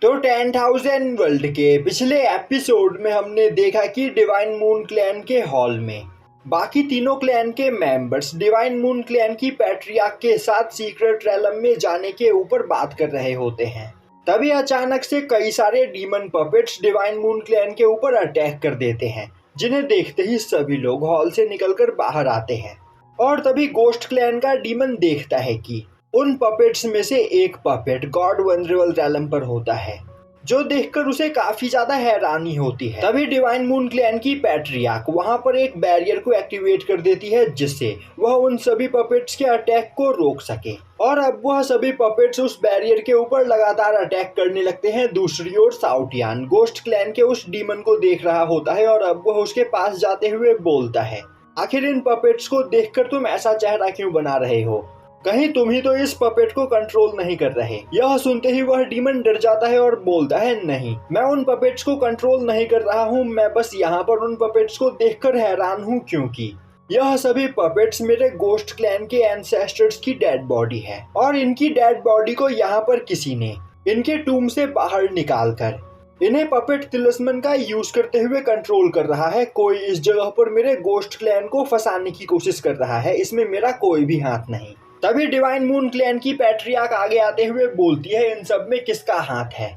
तो 10,000 वर्ल्ड के पिछले एपिसोड में हमने देखा कि डिवाइन मून क्लैन के हॉल में बाकी तीनों क्लैन के मेंबर्स डिवाइन मून क्लैन की पैट्रियार्क के साथ सीक्रेट रैलम में जाने के ऊपर बात कर रहे होते हैं। तभी अचानक से कई सारे demon puppets divine moon clan के ऊपर अटैक कर देते हैं, जिन्हें देखते ही सभी लोग हॉल से निकलकर बाहर आते हैं। और तभी गोस्ट क्लैन का डीमन देखता है कि उन पपेट्स में से एक पपेट गॉड वनरेबल रैलम पर होता है, जो देखकर उसे काफी ज्यादा हैरानी होती है। तभी डिवाइन मून क्लैन की पैट्रियार्क वहां पर एक बैरियर को एक्टिवेट कर देती है, जिससे वह उन सभी पपेट्स के अटैक को रोक सके। और अब वह सभी पपेट्स उस बैरियर के ऊपर लगातार अटैक करने लगते हैं। दूसरी ओर साउटियान गोस्ट क्लैन के उस डीमन को देख रहा होता है और अब वह उसके पास जाते हुए बोलता है, आखिर इन पपेट्स को देखकर तुम ऐसा चेहरा क्यों बना रहे हो? कहीं तुम ही तो इस पपेट को कंट्रोल नहीं कर रहे। यह सुनते ही वह डीमन डर जाता है और बोलता है, नहीं, मैं उन पपेट्स को कंट्रोल नहीं कर रहा हूँ, मैं बस यहाँ पर उन पपेट्स को देखकर हैरान हूँ, क्योंकि यह सभी पपेट्स मेरे गोस्ट क्लैन के एंसेस्टर्स की डेड बॉडी है और इनकी डेड बॉडी को यहाँ पर किसी ने इनके टूम से बाहर निकाल कर इन्हें पपेट तिलिस्मन का यूज करते हुए कंट्रोल कर रहा है। कोई इस जगह पर मेरे गोस्ट क्लैन को फंसाने की कोशिश कर रहा है, इसमें मेरा कोई भी हाथ नहीं। तभी डिवाइन मून क्लैन की पैट्रियार्क आगे आते हुए बोलती है, इन सब में किसका हाथ है?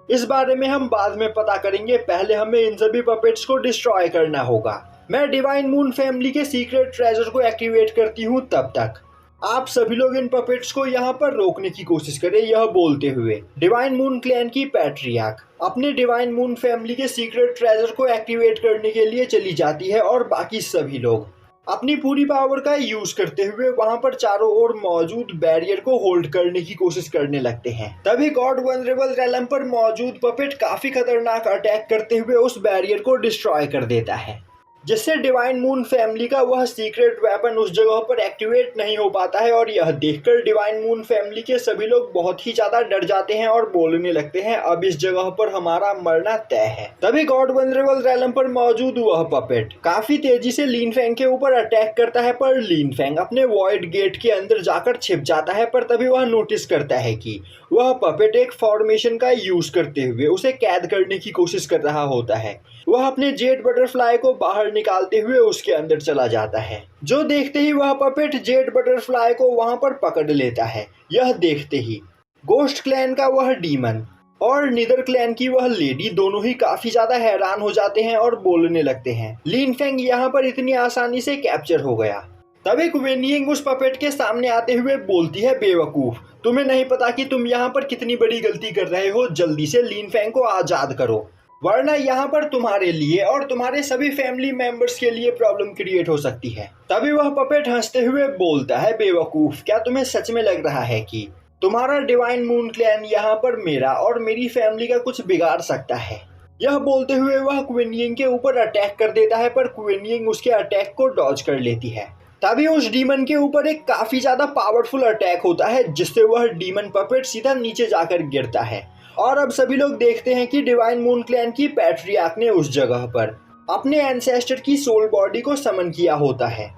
इस बारे में हम बाद में पता करेंगे, पहले हमें इन सभी पपेट्स को डिस्ट्रॉय करना होगा। मैं डिवाइन मून फैमिली के सीक्रेट ट्रेजर को एक्टिवेट करती हूँ, तब तक आप सभी लोग इन पपेट्स को यहाँ पर रोकने की कोशिश करें। यह बोलते हुए डिवाइन मून क्लैन की पैट्रियार्क अपने डिवाइन मून फैमिली के सीक्रेट ट्रेजर को एक्टिवेट करने के लिए चली जाती है और बाकी सभी लोग अपनी पूरी पावर का यूज करते हुए वहां पर चारों ओर मौजूद बैरियर को होल्ड करने की कोशिश करने लगते हैं। तभी गॉड वनरेबल रैलम पर मौजूद पपेट काफी खतरनाक अटैक करते हुए उस बैरियर को डिस्ट्रॉय कर देता है, जिससे डिवाइन मून फैमिली का वह सीक्रेट वेपन उस जगह पर एक्टिवेट नहीं हो पाता है। और यह देखकर डिवाइन मून फैमिली के सभी लोग बहुत ही ज्यादा डर जाते हैं और बोलने लगते हैं, अब इस जगह पर हमारा मरना तय है। तभी गॉड वनरेबल रैलम पर मौजूद वह पपेट काफी तेजी से लीन फैंग के ऊपर अटैक करता है, पर लीन फैंग अपने वॉइड गेट के अंदर जाकर छिप जाता है। पर तभी वह नोटिस करता है कि वह पपेट एक फॉर्मेशन का यूज करते हुए उसे कैद करने की कोशिश कर रहा होता है। वह अपने जेड बटरफ्लाई को बाहर निकालते हुए उसके अंदर चला जाता है, जो देखते ही वह पपेट जेड बटरफ्लाई को वहां पर पकड़ लेता है। यह देखते ही गोस्ट क्लैन का वह डीमन और नीदर क्लैन की वह लेडी दोनों ही काफी ज्यादा हैरान हो जाते हैं और बोलने लगते हैं, लीन फैंग यहाँ पर इतनी आसानी से कैप्चर हो गया। तभी क्वेनियिंग उस पपेट के सामने आते हुए बोलती है, बेवकूफ, तुम्हें नहीं पता कि तुम यहाँ पर कितनी बड़ी गलती कर रहे हो, जल्दी से लीन फैंग को आजाद करो, वरना यहाँ पर तुम्हारे लिए और तुम्हारे सभी फैमिली मेंबर्स के लिए प्रॉब्लम क्रिएट हो सकती है। तभी वह पपेट हंसते हुए बोलता है, बेवकूफ, क्या तुम्हें सच में लग रहा है कि तुम्हारा डिवाइन मून क्लैन यहाँ पर मेरा और मेरी फैमिली का कुछ बिगाड़ सकता है? यह बोलते हुए वह क्वेनियिंग के ऊपर अटैक कर देता है, पर क्वेनियिंग उसके अटैक को डॉज कर लेती है। तभी उस डीमन के ऊपर एक काफी ज्यादा पावरफुल अटैक होता है, जिससे वह डीमन पपेट सीधा नीचे जाकर गिरता है। और अब सभी लोग देखते हैं कि डिवाइन मून क्लैन की पैट्रियार्क ने उस जगह पर अपने एंसेस्टर की सोल बॉडी को समन किया होता है।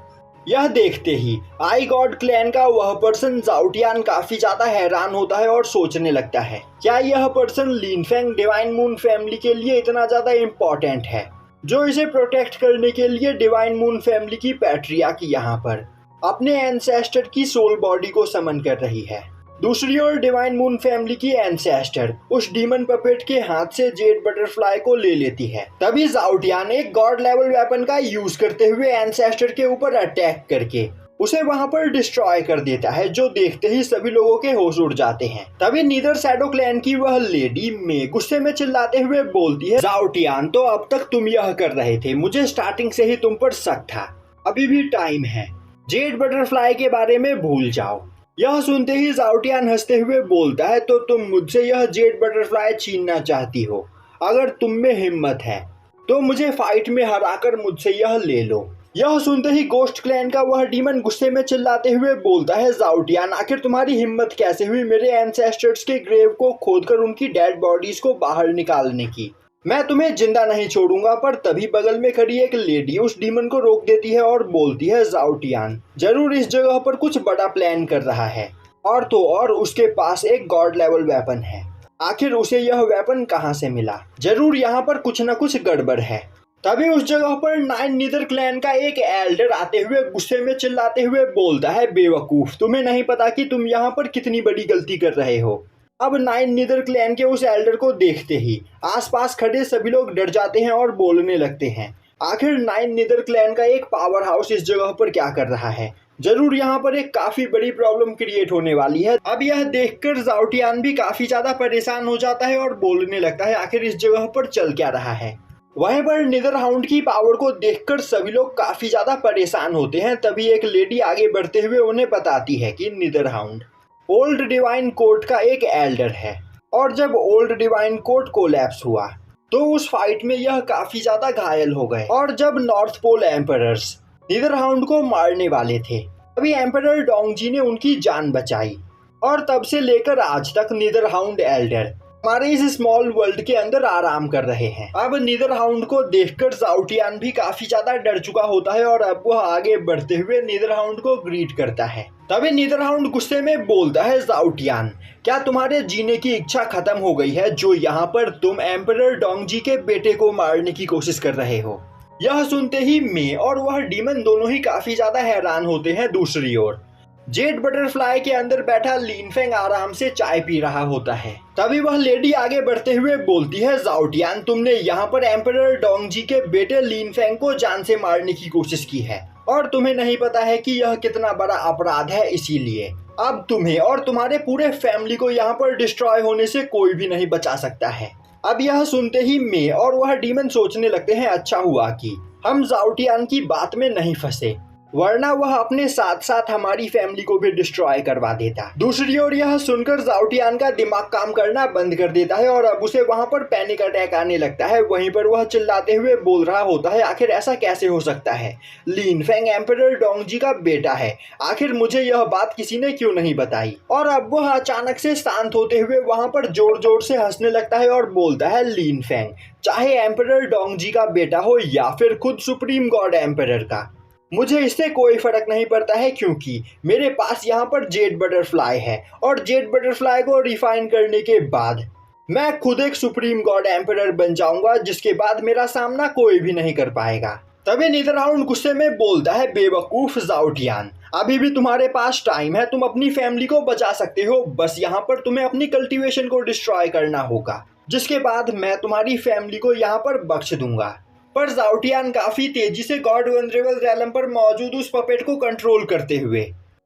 यह देखते ही आई गॉड क्लैन का वह पर्सन जाउटियान काफी ज्यादा हैरान होता है और सोचने लगता है, क्या यह पर्सन लीन फैंग डिवाइन मून फैमिली के लिए इतना ज्यादा इम्पोर्टेंट है, जो इसे प्रोटेक्ट करने के लिए डिवाइन मून फैमिली की पैट्रियार्क यहाँ पर अपने एंसेस्टर की सोल बॉडी को समन कर रही है। दूसरी ओर डिवाइन मून फैमिली की एंसेस्टर उस डीमन पपेट के हाथ से जेड बटरफ्लाई को ले लेती है। तभी जाउटियान एक गॉड लेवल वेपन का यूज करते हुए एंसेस्टर के ऊपर अटैक करके उसे वहां पर डिस्ट्रॉय कर देता है, जो देखते ही सभी लोगों के होश उड़ जाते हैं। तभी नीदर शैडो क्लैन की वह लेडी में गुस्से में चिल्लाते हुए बोलती है, जाउटियान, तो अब तक तुम यह कर रहे थे, मुझे स्टार्टिंग से ही तुम पर शक था, अभी भी टाइम है, जेड बटरफ्लाई के बारे में भूल जाओ। यह सुनते ही जाउटियान हंसते हुए बोलता है, तो तुम मुझसे यह जेड बटरफ्लाई छीनना चाहती हो? अगर तुम में हिम्मत है तो मुझे फाइट में हराकर मुझसे यह ले लो। यह सुनते ही गोस्ट क्लैन का वह डीमन गुस्से में चिल्लाते हुए बोलता है, जाउटियान, आखिर तुम्हारी हिम्मत कैसे हुई मेरे एंसेस्टर्स के ग्रेव को खोदकर उनकी डेड बॉडीज को बाहर निकालने की? मैं तुम्हें जिंदा नहीं छोड़ूंगा। पर तभी बगल में खड़ी एक लेडी उस डीमन को रोक देती है और बोलती है, जाउटियान जरूर इस जगह पर कुछ बड़ा प्लान कर रहा है, और तो और उसके पास एक गॉड लेवल वेपन है। आखिर उसे यह वेपन कहां से मिला। जरूर यहाँ पर कुछ न कुछ गड़बड़ है। तभी उस जगह पर नाइन नीदर क्लैन का एक एल्डर आते हुए गुस्से में चिल्लाते हुए बोलता है, बेवकूफ, तुम्हें नहीं पता कि तुम यहाँ पर कितनी बड़ी गलती कर रहे हो। अब नाइन नीदर क्लैन के उस एल्डर को देखते ही आसपास खड़े सभी लोग डर जाते हैं और बोलने लगते हैं, आखिर नाइन नीदर क्लैन का एक पावर हाउस इस जगह पर क्या कर रहा है। जरूर यहाँ पर एक काफी बड़ी प्रॉब्लम क्रिएट होने वाली है। अब यह देखकर ज़ाओ टियान भी काफी ज्यादा परेशान हो जाता है और बोलने लगता है, आखिर इस जगह पर चल क्या रहा है। वहीं पर नीदर हाउंड की पावर को देखकर सभी लोग काफी ज्यादा परेशान होते हैं। तभी एक लेडी आगे बढ़ते हुए उन्हें बताती है कि neither hound old divine court का एक एल्डर है और जब ओल्ड डिवाइन कोर्ट कोलैप्स हुआ तो उस फाइट में यह काफी ज्यादा घायल हो गए और जब north pole emperors nether hound को मारने वाले थे तभी एम्परर डोंगजी ने उनकी जान बचाई और तब से लेकर आज तक नीदर हाउंड एल्डर हमारे इस स्मॉल वर्ल्ड के अंदर आराम कर रहे हैं। अब नीदर हाउंड को देखकर ज़ाओ टियान भी काफी ज्यादा डर चुका होता है और अब वह आगे बढ़ते हुए नीदर हाउंड को ग्रीट करता है। तभी नीदर हाउंड गुस्से में बोलता है, ज़ाओ टियान, क्या तुम्हारे जीने की इच्छा खत्म हो गई है जो यहाँ पर तुम एम्परर डोंगजी के बेटे को मारने की कोशिश कर रहे हो। यह सुनते ही मे और वह डीमन दोनों ही काफी ज्यादा हैरान होते हैं। दूसरी ओर जेड बटरफ्लाई के अंदर बैठा लिनफेंग आराम से चाय पी रहा होता है। तभी वह लेडी आगे बढ़ते हुए बोलती है, ज़ाओ टियान, तुमने यहाँ पर एम्परर डोंगजी के बेटे लिनफेंग को जान से मारने की कोशिश की है और तुम्हें नहीं पता है कि यह कितना बड़ा अपराध है। इसीलिए अब तुम्हें और तुम्हारे पूरे फैमिली को यहाँ पर डिस्ट्रॉय होने से कोई भी नहीं बचा सकता है। अब यह सुनते ही मे और वह डीमन सोचने लगते हैं, अच्छा हुआ कि हम ज़ाओ टियान की बात में नहीं फंसे, वरना वह अपने साथ साथ हमारी फैमिली को भी डिस्ट्रॉय करवा देता। दूसरी ओर यह सुनकर ज़ाओ टियान का दिमाग काम करना बंद कर देता है और अब उसे वहां पर पैनिक अटैक आने लगता है। वहीं पर वह चिल्लाते हुए बोल रहा होता है, आखिर ऐसा कैसे हो सकता है, लिनफेंग एम्परर डोंगजी का बेटा है, आखिर मुझे यह बात किसी ने क्यों नहीं बताई। और अब वह अचानक से शांत होते हुए वहां पर जोर जोर से हंसने लगता है और बोलता है, लिनफेंग, चाहे एम्परर डोंगजी का बेटा हो या फिर खुद सुप्रीम गॉड एम्परर का, मुझे इससे कोई फर्क नहीं पड़ता है क्योंकि मेरे पास यहाँ पर जेड बटरफ्लाई है और जेड बटरफ्लाई को रिफाइन करने के बाद मैं खुद एक सुप्रीम गॉड एम्परर बन जाऊंगा जिसके बाद मेरा सामना कोई भी नहीं कर पाएगा। तभी नीदर हाउंड गुस्से में बोलता है, बेवकूफ ज़ाओ टियान, अभी भी तुम्हारे पास टाइम है, तुम अपनी फैमिली को बचा सकते हो, बस यहाँ पर तुम्हें अपनी कल्टीवेशन को डिस्ट्रॉय करना होगा, जिसके बाद मैं तुम्हारी फैमिली को यहाँ पर बख्श दूंगा। पर ज़ाओ टियान काफी तेजी से गॉड वनरेबल रैलम पर मौजूद उस पपेट को कंट्रोल करते हुए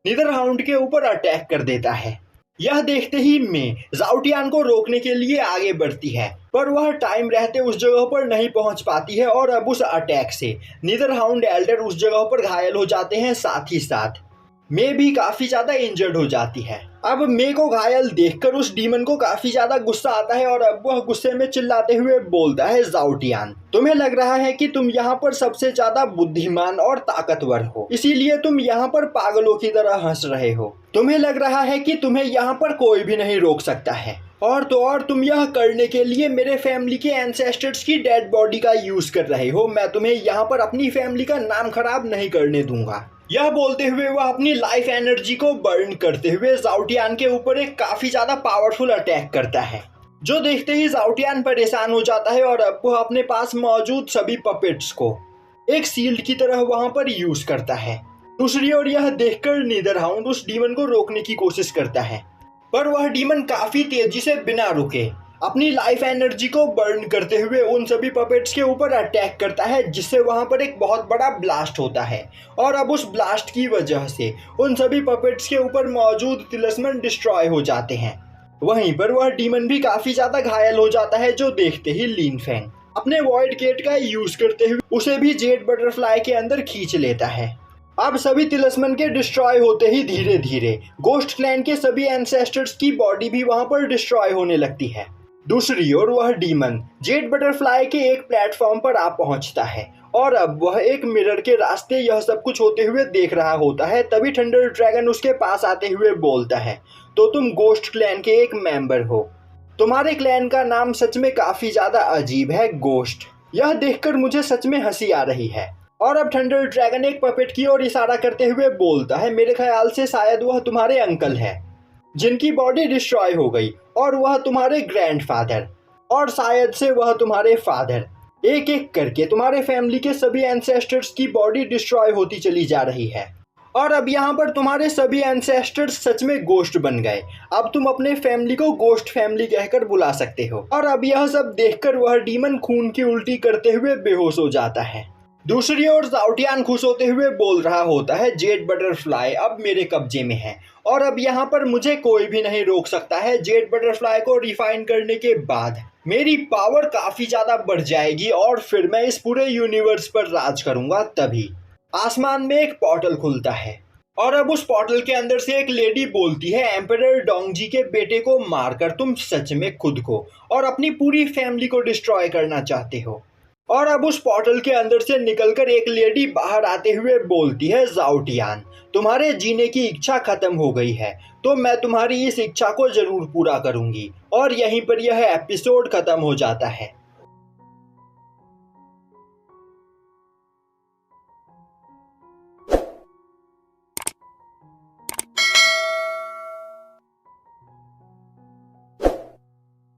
नीदर हाउंड के ऊपर अटैक कर देता है। यह देखते ही मे ज़ाओ टियान को रोकने के लिए आगे बढ़ती है पर वह टाइम रहते उस जगह पर नहीं पहुंच पाती है और अब उस अटैक से नीदर हाउंड एल्डर उस जगह पर घायल हो जाते हैं। साथ ही साथ मे भी काफी ज्यादा इंजर्ड हो जाती है। अब मे को घायल देखकर उस डीमन को काफी ज्यादा गुस्सा आता है और अब वह गुस्से में चिल्लाते हुए बोलता है, ज़ाओ टियान, तुम्हें लग रहा है कि तुम यहाँ पर सबसे ज्यादा बुद्धिमान और ताकतवर हो, इसीलिए तुम यहाँ पर पागलों की तरह हंस रहे हो। तुम्हें लग रहा है कि तुम्हें यहाँ पर कोई भी नहीं रोक सकता है और तो और तुम यह करने के लिए मेरे फैमिली के एंसेस्टर्स की डेड बॉडी का यूज कर रहे हो। मैं तुम्हें यहाँ पर अपनी फैमिली का नाम खराब नहीं करने दूंगा। यह बोलते हुए वह अपनी लाइफ एनर्जी को बर्न करते हुए ज़ाओ टियान के ऊपर एक काफी ज्यादा पावरफुल अटैक करता है, जो देखते ही ज़ाओ टियान परेशान हो जाता है और अब वह अपने पास मौजूद सभी पपेट्स को एक सील्ड की तरह वहां पर यूज करता है। दूसरी ओर यह देखकर नीदर हाउंड उस डीमन को रोकने की कोशिश करता है पर वह डीमन काफी तेजी से बिना रुके अपनी लाइफ एनर्जी को बर्न करते हुए उन सभी पपेट्स के ऊपर अटैक करता है, जिससे वहां पर एक बहुत बड़ा ब्लास्ट होता है और अब उस ब्लास्ट की वजह से उन सभी पपेट्स के ऊपर मौजूद तिलिस्मन डिस्ट्रॉय हो जाते हैं। वहीं पर वह डीमन भी काफी ज्यादा घायल हो जाता है, जो देखते ही लिनफेंग अपने वॉइड गेट का यूज करते हुए उसे भी जेड बटरफ्लाई के अंदर खींच लेता है। अब सभी तिलिस्मन के डिस्ट्रॉय होते ही धीरे धीरे गोस्ट क्लैन के सभी एंसेस्टर्स की बॉडी भी वहां पर डिस्ट्रॉय होने लगती है। दूसरी ओर वह डीमन जेड बटरफ्लाई के एक प्लेटफॉर्म पर आ पहुंचता है और अब वह एक मिरर के रास्ते यह सब कुछ होते हुए देख रहा होता है। तभी थंडर ड्रैगन उसके पास आते हुए बोलता है, तो तुम गोस्ट क्लैन के एक मेंबर हो, तुम्हारे क्लैन का नाम सच में काफी ज्यादा अजीब है, गोस्ट। यह देखकर मुझे सच में हंसी आ रही है। और अब थंडर ड्रैगन एक पपेट की ओर इशारा करते हुए बोलता है, मेरे ख्याल से शायद वह तुम्हारे अंकल है। जिनकी बॉडी डिस्ट्रॉय हो गई, और वह तुम्हारे ग्रैंडफादर और शायद से वह तुम्हारे फादर। एक एक करके तुम्हारे फैमिली के सभी एंसेस्टर्स की बॉडी डिस्ट्रॉय होती चली जा रही है। और अब यहाँ पर तुम्हारे सभी एंसेस्टर्स सच में गोश्त बन गए। अब तुम अपने फैमिली को गोश्त फैमिली कहकर बुला सकते हो। और अब यह सब देखकर वह डीमन खून की उल्टी करते हुए बेहोश हो जाता है। दूसरी ओर जाओटियान खुश होते हुए बोल रहा होता है, जेड बटरफ्लाई अब मेरे कब्जे में है, और अब यहाँ पर मुझे कोई भी नहीं रोक सकता है। जेड बटरफ्लाई को रिफाइन करने के बाद मेरी पावर काफ़ी ज़्यादा बढ़ जाएगी, और फिर मैं इस पूरे यूनिवर्स पर राज करूँगा। तभी आसमान में एक पोर्टल खुलता है, और अब उस पोर्टल के अंदर से एक लेडी बोलती है, एम्परर डोंगजी के बेटे को मारकर तुम सच में खुद को और अपनी पूरी फैमिली को डिस्ट्रॉय करना चाहते हो। और अब उस पोर्टल के अंदर से निकलकर एक लेडी बाहर आते हुए बोलती है, जाओटियान तुम्हारे जीने की इच्छा खत्म हो गई है, तो मैं तुम्हारी इस इच्छा को जरूर पूरा करूंगी। और यहीं पर यह एपिसोड खत्म हो जाता है।